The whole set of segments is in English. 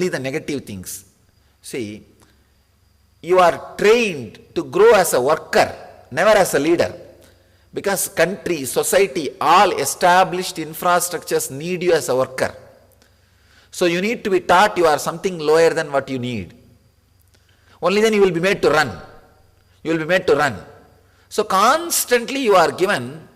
only the negative things. See, you are trained to grow as a worker, never as a leader. Because country, society, all established infrastructures need you as a worker. So you need to be taught you are something lower than what you need. Only then you will be made to run. You will be made to run. So constantly you are given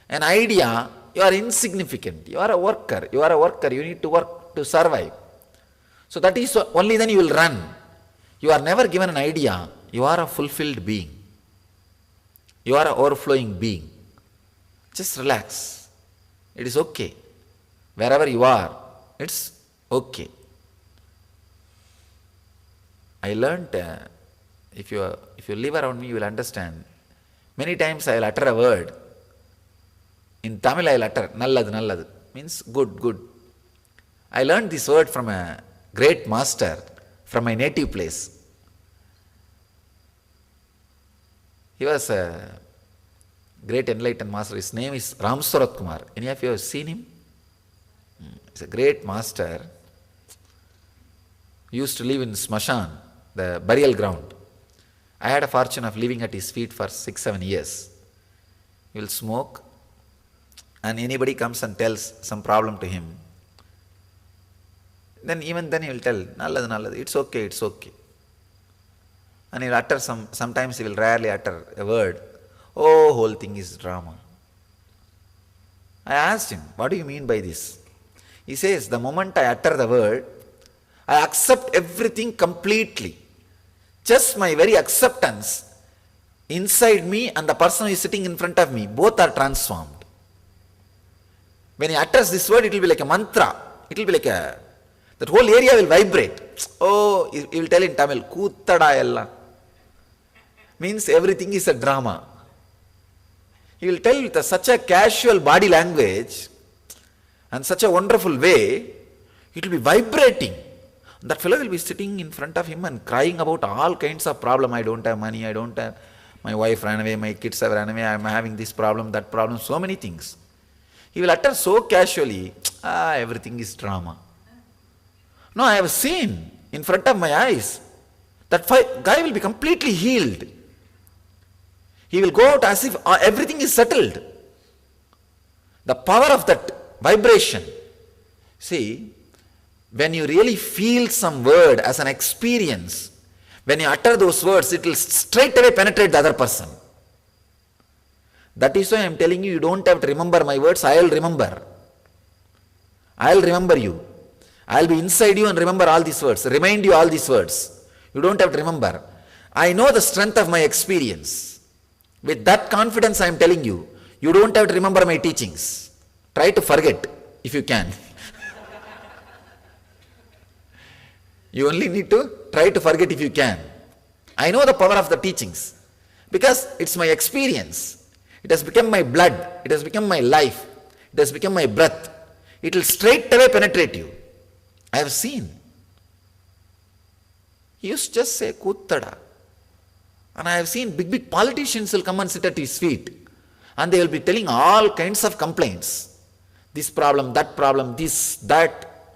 an idea, you are insignificant. You are a worker. You are a worker. You need to work to survive. So that is only then you will run. You are never given an idea. You are a fulfilled being. You are an overflowing being. Just relax. It is okay. Wherever you are, it's okay. I learned, if you live around me, you will understand. Many times I will utter a word. In Tamil I will utter, nalladu, nalladu. Means good, good. I learned this word from a great master from my native place. He was a great enlightened master. His name is Ram Sarat Kumar. Any of you have seen him? He's a great master. He used to live in Smashan, the burial ground. I had a fortune of living at his feet for 6-7 years. He will smoke, and anybody comes and tells some problem to him. Then even then he will tell, nalladu, nalladu, it's okay, it's okay. And he will utter sometimes he will rarely utter a word. Oh, whole thing is drama. I asked him, what do you mean by this? He says, the moment I utter the word, I accept everything completely. Just my very acceptance inside me and the person who is sitting in front of me, both are transformed. When he utters this word, it will be like a mantra. It will be like that whole area will vibrate. Oh, he will tell in Tamil, Koothada ella. Means everything is a drama. He will tell with such a casual body language and such a wonderful way, it will be vibrating. That fellow will be sitting in front of him and crying about all kinds of problem. I don't have money, I don't have, my wife ran away, my kids have ran away, I am having this problem, that problem, so many things. He will utter so casually, everything is drama. No, I have seen in front of my eyes, that guy will be completely healed. He will go out as if everything is settled. The power of that vibration. See, when you really feel some word as an experience, when you utter those words, it will straight away penetrate the other person. That is why I am telling you, you don't have to remember my words, I will remember. I will remember you. I will be inside you and remember all these words, remind you all these words. You don't have to remember. I know the strength of my experience. With that confidence I am telling you, you don't have to remember my teachings. Try to forget if you can. You only need to try to forget if you can. I know the power of the teachings because it's my experience. It has become my blood. It has become my life. It has become my breath. It will straight away penetrate you. I have seen. He used to just say Koothada. And I have seen big politicians will come and sit at his feet. And they will be telling all kinds of complaints. This problem, this, that.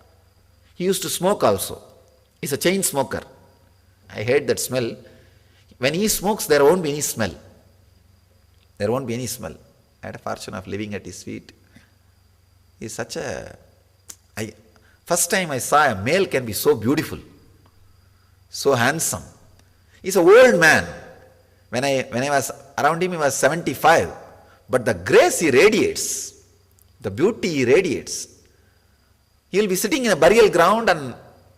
He used to smoke also. He's a chain smoker. I hate that smell. When he smokes, there won't be any smell. There won't be any smell. I had a fortune of living at his feet. He's such a... First time I saw a male can be so beautiful, so handsome. He's an old man. When I was around him, he was 75. But the grace he radiates, the beauty he radiates. He will be sitting in a burial ground and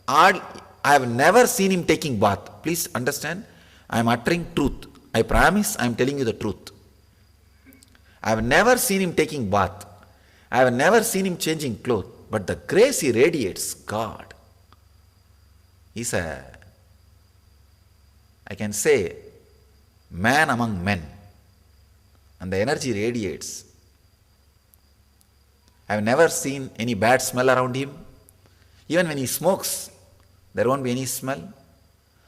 I have never seen him taking bath. Please understand, I am uttering truth. I promise I am telling you the truth. I have never seen him taking bath. I have never seen him changing clothes. But the grace he radiates, God. He's I can say, man among men. And the energy radiates. I have never seen any bad smell around him. Even when he smokes, there won't be any smell.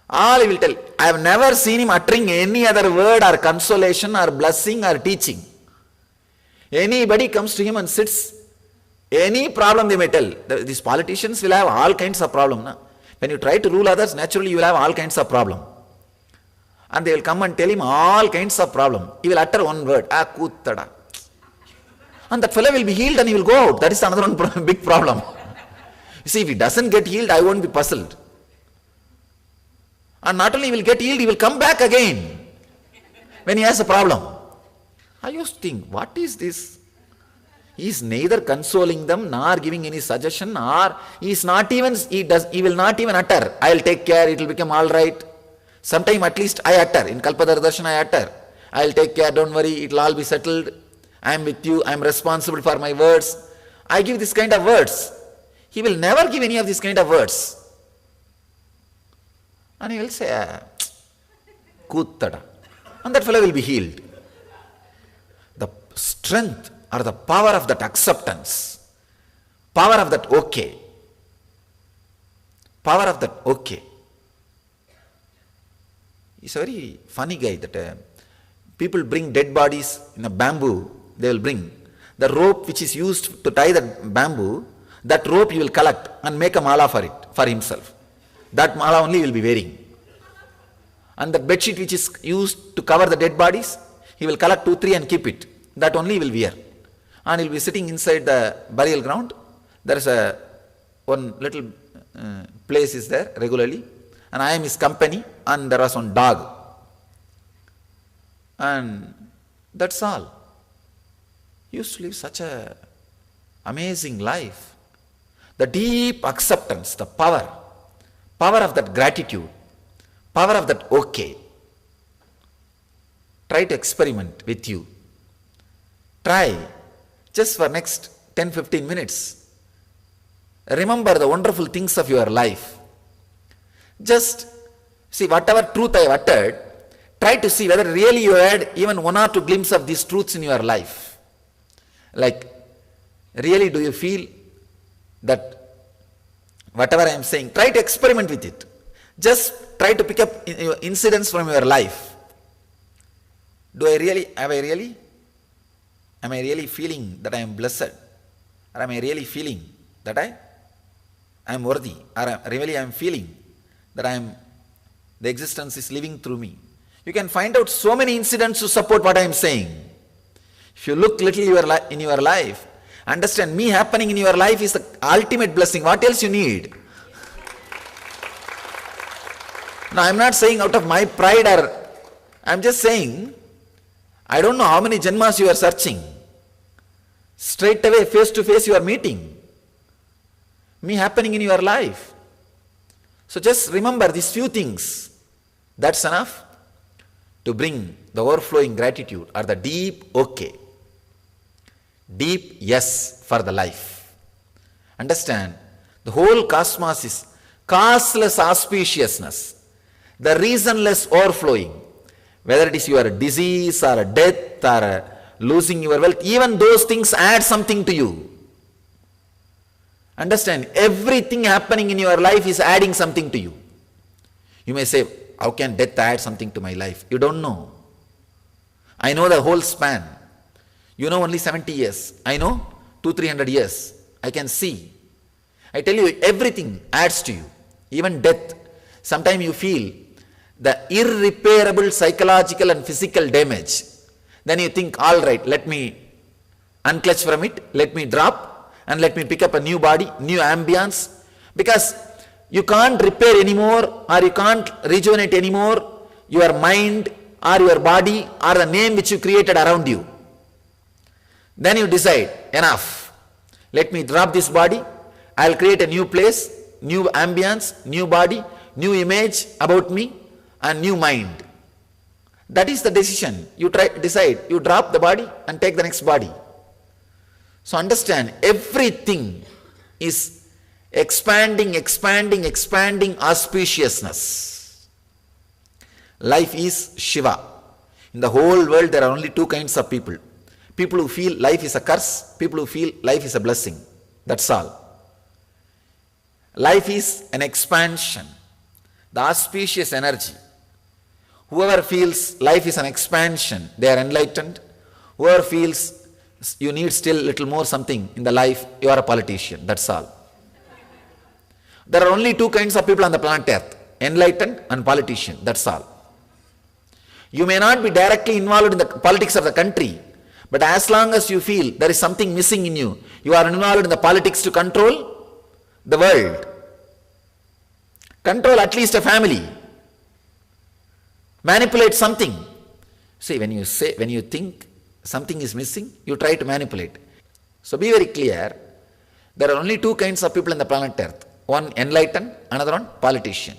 All he will tell. I have never seen him uttering any other word or consolation or blessing or teaching. Anybody comes to him and sits, any problem they may tell. These politicians will have all kinds of problems. Na? When you try to rule others, naturally you will have all kinds of problem. And they will come and tell him all kinds of problem. He will utter one word, kuttada. And that fellow will be healed and he will go out. That is another one big problem. You see, if he doesn't get healed, I won't be puzzled. And not only he will get healed, he will come back again when he has a problem. I used to think, what is this? He is neither consoling them nor giving any suggestion, or he will not even utter, I will take care, it will become all right. Sometime at least I utter. In Kalpadhara Darshan I utter. I will take care, don't worry, it will all be settled. I am with you, I am responsible for my words. I give this kind of words. He will never give any of these kind of words. And he will say, Kuttada. And that fellow will be healed. The strength or the power of that acceptance, power of that okay, power of that okay. He's a very funny guy that people bring dead bodies in a bamboo, they will bring. The rope which is used to tie the bamboo, that rope he will collect and make a mala for it, for himself. That mala only he will be wearing. And the bedsheet which is used to cover the dead bodies, he will collect 2, 3 and keep it. That only he will wear. And he will be sitting inside the burial ground. There is one little place is there regularly. And I am his company, and there was one dog. And that's all. He used to live such a amazing life. The deep acceptance, the power of that gratitude, power of that okay. Try to experiment with you. Try just for next 10-15 minutes. Remember the wonderful things of your life. Just see whatever truth I have uttered, try to see whether really you had even 1 or 2 glimpses of these truths in your life. Like, really do you feel that whatever I am saying, try to experiment with it. Just try to pick up incidents from your life. Am I really feeling that I am blessed? Or am I really feeling that I am worthy? Or really I am feeling that the existence is living through me? You can find out so many incidents to support what I am saying. If you look little in your life, understand me happening in your life is the ultimate blessing. What else you need? Now I am not saying out of my pride, or I am just saying, I don't know how many janmas you are searching. Straight away, face to face you are meeting. Me happening in your life. So just remember these few things. That's enough to bring the overflowing gratitude or the deep okay. Deep yes for the life. Understand, the whole cosmos is causeless auspiciousness. The reasonless overflowing. Whether it is your disease or a death or losing your wealth, even those things add something to you. Understand, everything happening in your life is adding something to you. You may say, how can death add something to my life? You don't know. I know the whole span. You know only 70 years. I know 200-300 years. I can see. I tell you, everything adds to you. Even death. Sometimes you feel the irreparable psychological and physical damage. Then you think, all right, let me unclutch from it, let me drop, and let me pick up a new body, new ambience. Because you can't repair anymore, or you can't rejuvenate anymore your mind or your body or the name which you created around you. Then you decide, enough. Let me drop this body, I'll create a new place, new ambience, new body, new image about me, and new mind. That is the decision. You decide, you drop the body and take the next body. So understand, everything is expanding auspiciousness. Life is Shiva. In the whole world there are only 2 kinds of people. People who feel life is a curse, people who feel life is a blessing. That's all. Life is an expansion, the auspicious energy. Whoever feels life is an expansion, they are enlightened. Whoever feels you need still little more something in the life, you are a politician. That's all. There are only two kinds of people on the planet Earth, enlightened and politician, that's all. You may not be directly involved in the politics of the country, but as long as you feel there is something missing in you, you are involved in the politics to control the world. Control at least a family. Manipulate something. See, when you think something is missing, you try to manipulate. So be very clear, there are only two kinds of people in the planet Earth. One enlightened, another one politician.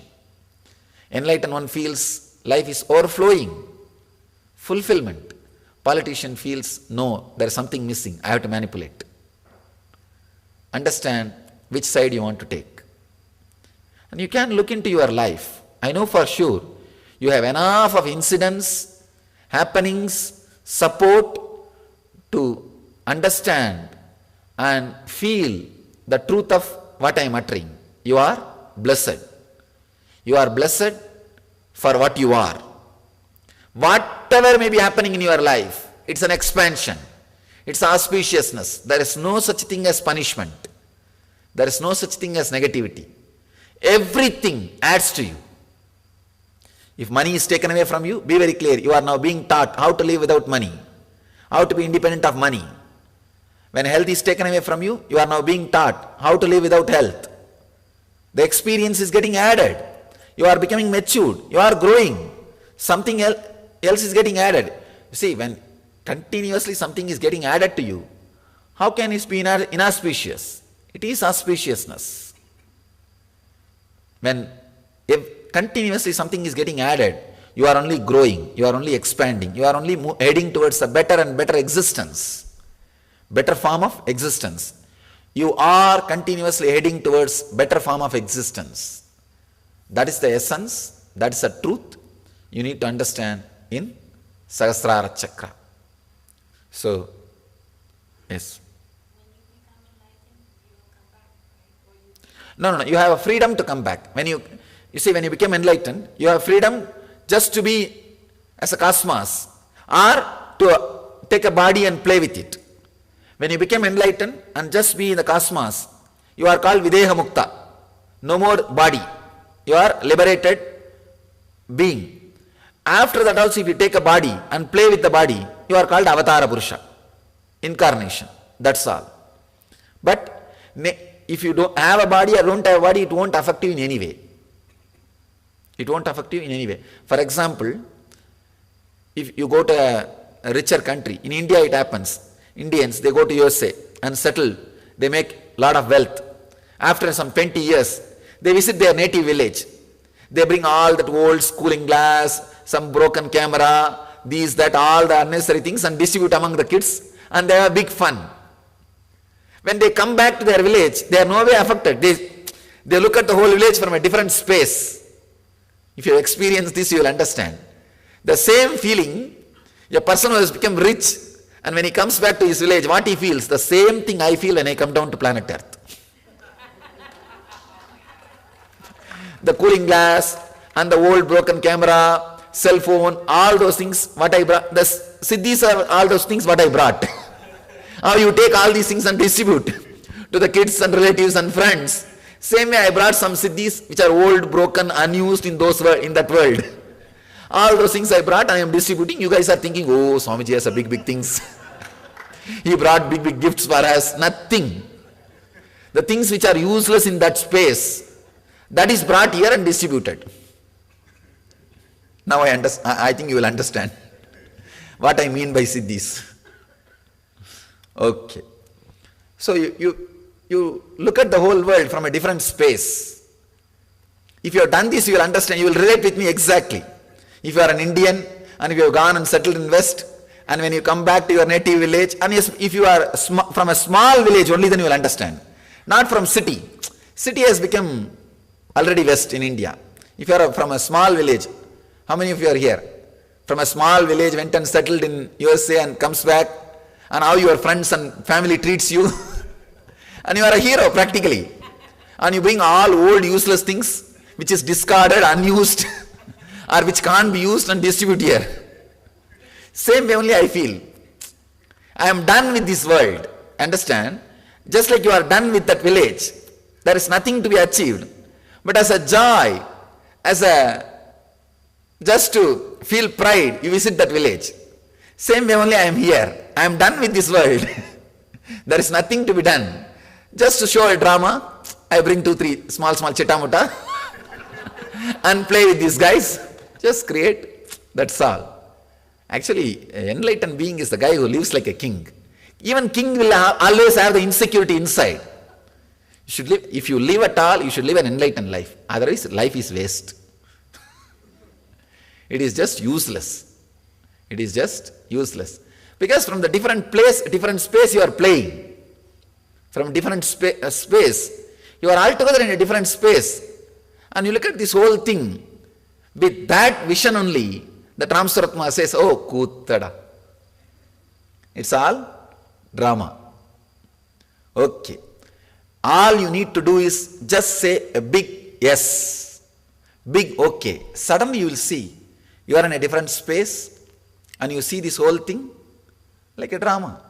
Enlightened one feels life is overflowing, fulfillment. Politician feels, no, there is something missing, I have to manipulate. Understand which side you want to take. And you can look into your life. I know for sure you have enough of incidents, happenings, support to understand and feel the truth of what I am uttering. You are blessed. You are blessed for what you are. Whatever may be happening in your life, it's an expansion. It's auspiciousness. There is no such thing as punishment. There is no such thing as negativity. Everything adds to you. If money is taken away from you, be very clear. You are now being taught how to live without money, how to be independent of money. When health is taken away from you, you are now being taught how to live without health. The experience is getting added. You are becoming matured. You are growing. Something else is getting added. You see, when continuously something is getting added to you, how can it be inauspicious? It is auspiciousness. If continuously something is getting added, you are only growing, you are only expanding, you are only heading towards a better and better existence, better form of existence. You are continuously heading towards better form of existence. That is the essence, that is the truth you need to understand in Sahasrara Chakra. So, yes. No, you have a freedom to come back. When you see, when you become enlightened, you have freedom just to be as a cosmos or to take a body and play with it. When you become enlightened and just be in the cosmos, you are called Videha Mukta. No more body. You are liberated being. After that also, if you take a body and play with the body, you are called Avatara Purusha. Incarnation. That's all. But if you don't have a body or don't have a body, it won't affect you in any way. It won't affect you in any way. For example, if you go to a richer country, in India it happens. Indians, they go to USA and settle. They make a lot of wealth. After some 20 years, they visit their native village. They bring all that old cooling glass, some broken camera, these, that, all the unnecessary things and distribute among the kids, and they have big fun. When they come back to their village, they are no way affected. They look at the whole village from a different space. If you experience this, you will understand. The same feeling, a person who has become rich, and when he comes back to his village, what he feels, the same thing I feel when I come down to planet Earth. The cooling glass and the old broken camera, cell phone, all those things what I brought, the siddhis are all those things what I brought. How you take all these things and distribute to the kids and relatives and friends. Same way I brought some siddhis which are old, broken, unused in that world. All those things I brought, I am distributing. You guys are thinking, oh, Swamiji has a big things. He brought big gifts for us. Nothing. The things which are useless in that space, that is brought here and distributed. Now I think you will understand what I mean by siddhis. Okay. So you look at the whole world from a different space. If you have done this, you will understand, you will relate with me exactly. If you are an Indian and if you have gone and settled in West, and when you come back to your native village, and if you are from a small village only, then you will understand. Not from city. City has become already West in India. If you are from a small village, how many of you are here? From a small village, went and settled in USA and comes back, and how your friends and family treats you. And you are a hero practically. And you bring all old useless things which is discarded, unused, or which can't be used and distribute here. Same way only I feel. I am done with this world. Understand? Just like you are done with that village. There is nothing to be achieved. But as a joy, just to feel pride, you visit that village. Same way only I am here. I am done with this world. There is nothing to be done. Just to show a drama, I bring 2-3 small chitta-mutta and play with these guys. Just create, that's all. Actually, an enlightened being is the guy who lives like a king. Even king will always have the insecurity inside. You should live, if you live at all, you should live an enlightened life. Otherwise, life is waste. It is just useless. It is just useless. Because from the different place, different space you are playing. From different space, you are altogether in a different space. And you look at this whole thing, with that vision only, the Ramsaratma says, oh, Kuttada. It's all drama. Okay. All you need to do is just say a big yes. Big okay. Suddenly you will see, you are in a different space and you see this whole thing like a drama.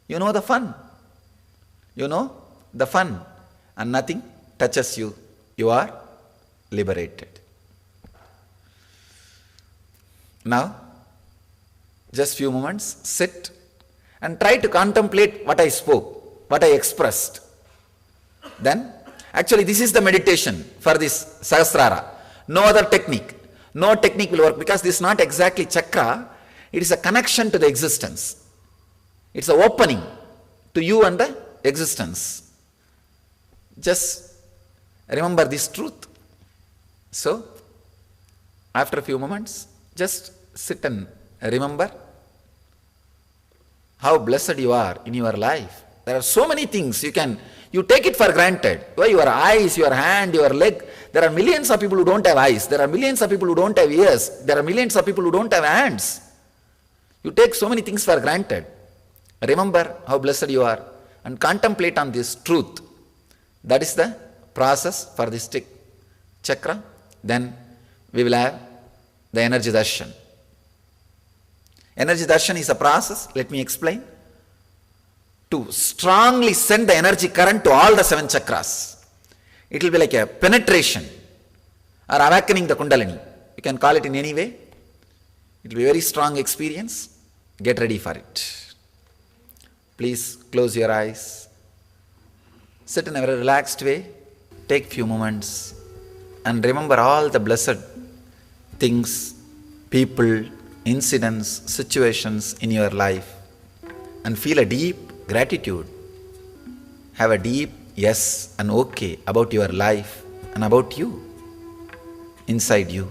You know the fun. You know the fun. And nothing touches you. You are liberated. Now, just few moments, sit and try to contemplate what I spoke, what I expressed. Then, actually this is the meditation for this Sahasrara. No other technique. No technique will work because this is not exactly chakra. It is a connection to the existence. It's an opening to you and the existence. Just remember this truth. So, after a few moments, just sit and remember how blessed you are in your life. There are so many things you take it for granted. Your eyes, your hand, your leg. There are millions of people who don't have eyes. There are millions of people who don't have ears. There are millions of people who don't have hands. You take so many things for granted. Remember how blessed you are and contemplate on this truth. That is the process for this chakra. Then we will have the energy darshan. Energy darshan is a process, let me explain, to strongly send the energy current to all the 7 chakras. It will be like a penetration or awakening the kundalini. You can call it in any way. It will be a very strong experience. Get ready for it. Please close your eyes. Sit in a very relaxed way. Take few moments and remember all the blessed things, people, incidents, situations in your life and feel a deep gratitude. Have a deep yes and okay about your life and about you, inside you.